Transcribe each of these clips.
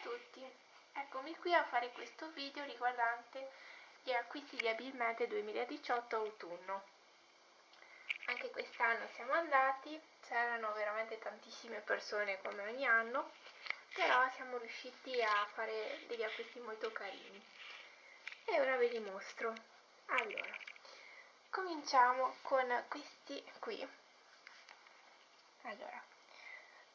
tutti, eccomi qui a fare questo video riguardante gli acquisti di Abilmente 2018 autunno. Anche quest'anno siamo andati, c'erano veramente tantissime persone come ogni anno, però siamo riusciti a fare degli acquisti molto carini e ora ve li mostro. Allora, cominciamo con questi qui. Allora,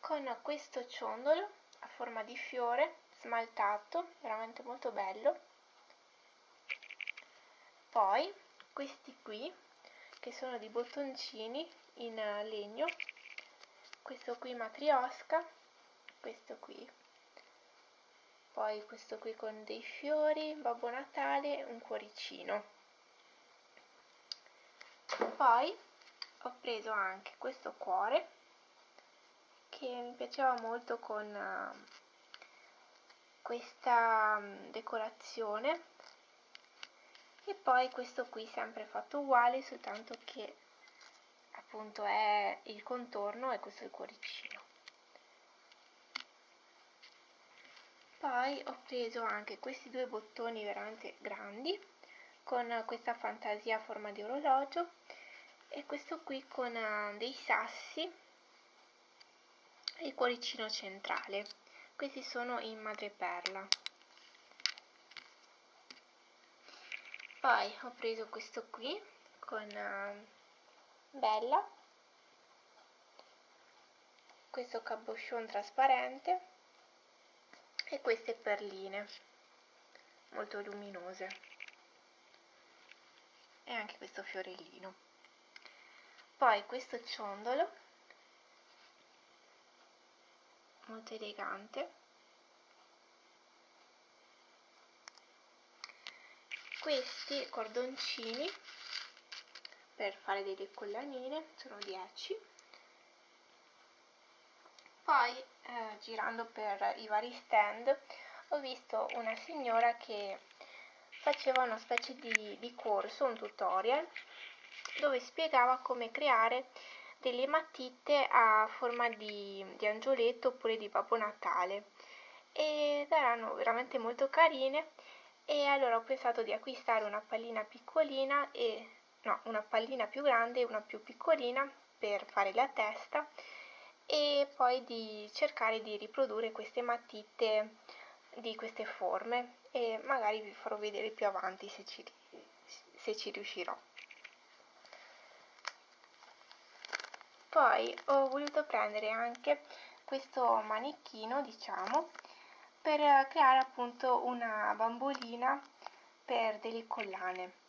con questo ciondolo a forma di fiore smaltato, veramente molto bello. Poi questi qui che sono di bottoncini in legno, questo qui matriosca, questo qui, poi questo qui con dei fiori, Babbo Natale, un cuoricino. Poi ho preso anche questo cuore che mi piaceva molto con questa decorazione, e poi questo qui sempre fatto uguale, soltanto che appunto è il contorno e questo è il cuoricino. Poi ho preso anche questi due bottoni veramente grandi con questa fantasia a forma di orologio e questo qui con dei sassi e il cuoricino centrale. Questi sono in madreperla. Poi ho preso questo qui con Bella, questo cabochon trasparente e queste perline molto luminose e anche questo fiorellino. Poi questo ciondolo molto elegante, questi cordoncini per fare delle collanine, sono 10. Poi girando per i vari stand ho visto una signora che faceva una specie di corso, un tutorial, dove spiegava come creare delle matite a forma di angioletto oppure di Babbo Natale, ed erano veramente molto carine. E allora ho pensato di acquistare una pallina piccolina una pallina più grande e una più piccolina per fare la testa, e poi di cercare di riprodurre queste matite di queste forme, e magari vi farò vedere più avanti se ci riuscirò. Poi ho voluto prendere anche questo manichino, diciamo, per creare appunto una bambolina per delle collane.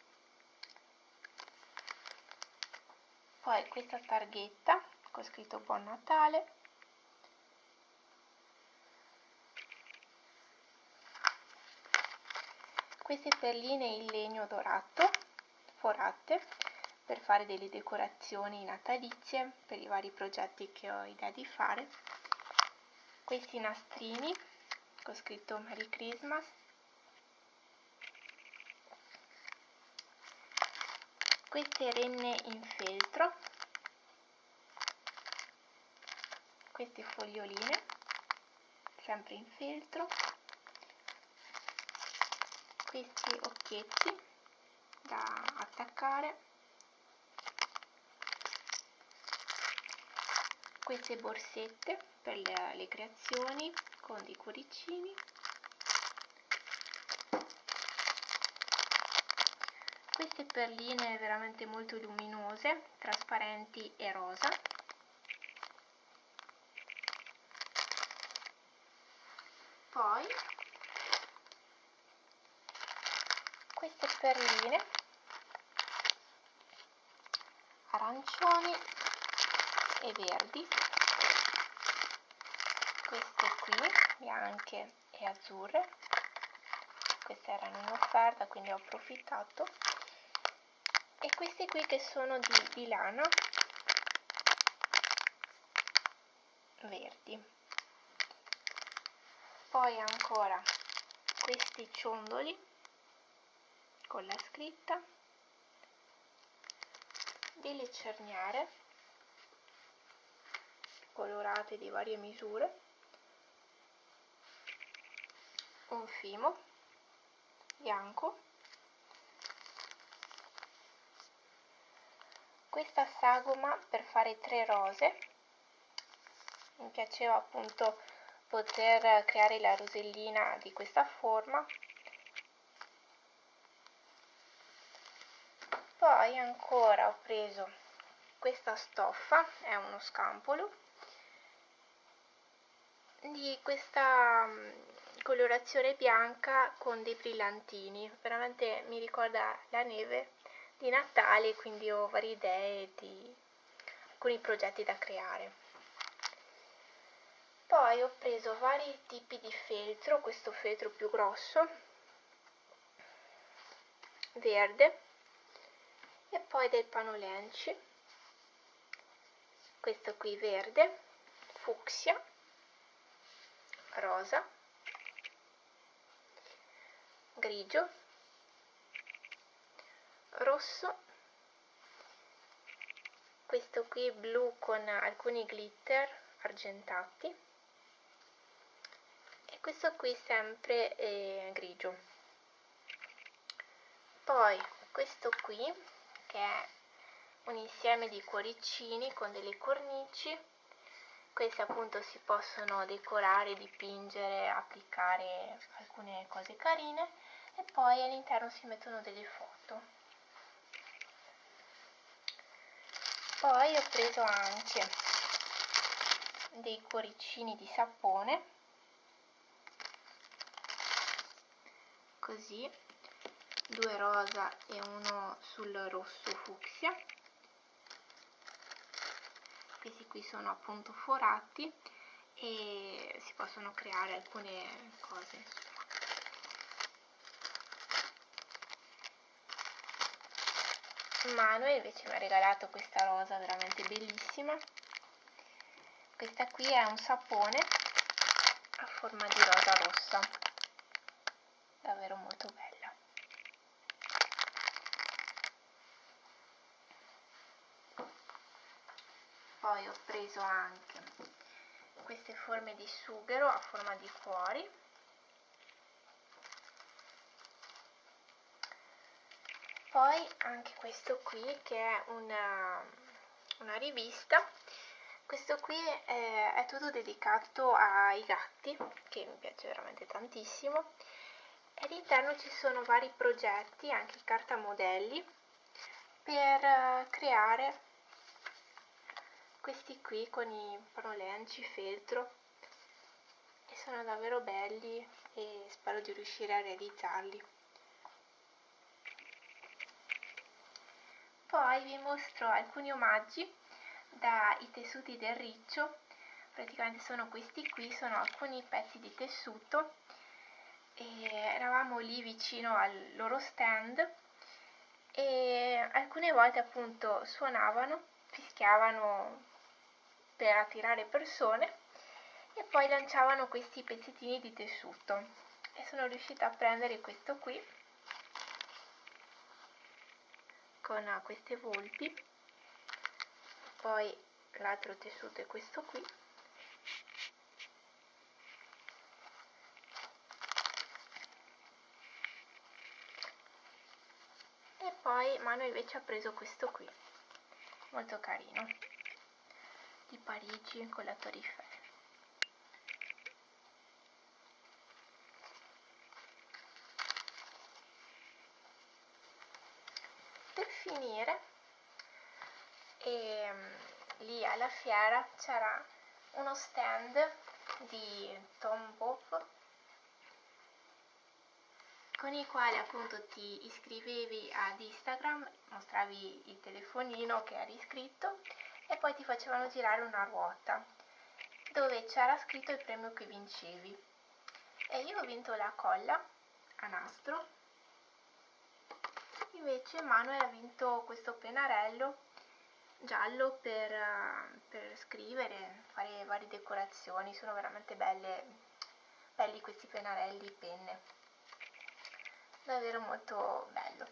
Poi questa targhetta con scritto Buon Natale, queste perline in legno dorato forate per fare delle decorazioni natalizie per i vari progetti che ho idea di fare, questi nastrini con scritto Merry Christmas, queste renne in feltro, queste foglioline sempre in feltro, questi occhietti da attaccare, queste borsette per le creazioni con dei cuoricini, queste perline veramente molto luminose, trasparenti e rosa, poi queste perline arancioni e verdi, queste qui bianche e azzurre, queste erano in offerta quindi ho approfittato, e queste qui che sono di lana verdi. Poi ancora questi ciondoli con la scritta, delle cerniere colorate di varie misure, un fimo bianco, questa sagoma per fare 3 rose. Mi piaceva appunto poter creare la rosellina di questa forma. Poi ancora ho preso questa stoffa, è uno scampolo, di questa colorazione bianca con dei brillantini, veramente mi ricorda la neve di Natale, quindi ho varie idee di alcuni progetti da creare. Poi ho preso vari tipi di feltro, questo feltro più grosso, verde, e poi del panolenci, questo qui verde, fucsia, rosa, grigio, rosso, questo qui blu con alcuni glitter argentati e questo qui sempre grigio. Poi questo qui che è un insieme di cuoricini con delle cornici, questi appunto si possono decorare, dipingere, applicare alcune cose carine e poi all'interno si mettono delle foto. Poi ho preso anche dei cuoricini di sapone, così, 2 rosa e uno sul rosso fucsia. Questi qui sono appunto forati e si possono creare alcune cose. Manuel invece mi ha regalato questa rosa veramente bellissima. Questa qui è un sapone a forma di rosa rossa, davvero molto bella. Poi ho preso anche queste forme di sughero a forma di cuori. Poi anche questo qui che è una rivista. Questo qui è tutto dedicato ai gatti, che mi piace veramente tantissimo. E all'interno ci sono vari progetti, anche cartamodelli, per creare questi qui con i panolenci, feltro, e sono davvero belli e spero di riuscire a realizzarli. Poi vi mostro alcuni omaggi dai tessuti del riccio. Praticamente sono questi qui, sono alcuni pezzi di tessuto e eravamo lì vicino al loro stand e alcune volte appunto suonavano, fischiavano per attirare persone e poi lanciavano questi pezzettini di tessuto e sono riuscita a prendere questo qui con queste volpi. Poi l'altro tessuto è questo qui e poi Manu invece ha preso questo qui, molto carino, di Parigi con la Torre Eiffel. Per finire, lì alla fiera c'era uno stand di Tom Bob con i quali appunto ti iscrivevi ad Instagram, mostravi il telefonino che eri iscritto e poi ti facevano girare una ruota dove c'era scritto il premio che vincevi. E io ho vinto la colla a nastro, invece Manuel ha vinto questo pennarello giallo per scrivere, fare varie decorazioni. Sono veramente belli questi pennarelli, penne, davvero molto bello.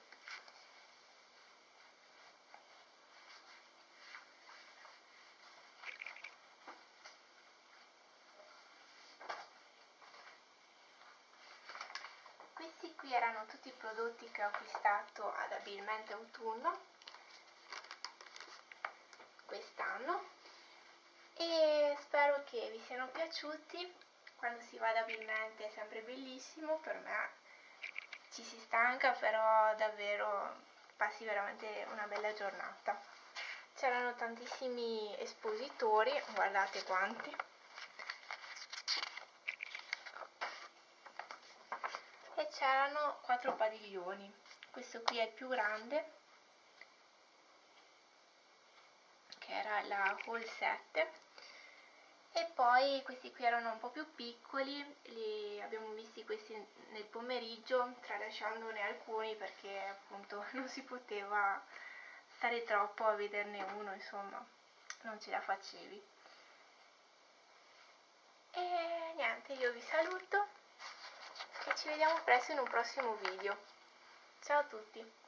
erano tutti i prodotti che ho acquistato ad Abilmente Autunno quest'anno e spero che vi siano piaciuti. Quando si va ad Abilmente è sempre bellissimo, per me ci si stanca, però davvero passi veramente una bella giornata. C'erano tantissimi espositori, guardate quanti, e c'erano 4 padiglioni. Questo qui è il più grande, che era la Hall 7, e poi questi qui erano un po' più piccoli, li abbiamo visti questi nel pomeriggio, tralasciandone alcuni perché appunto non si poteva stare troppo a vederne uno, insomma, non ce la facevi. E niente, io vi saluto e ci vediamo presto in un prossimo video. Ciao a tutti!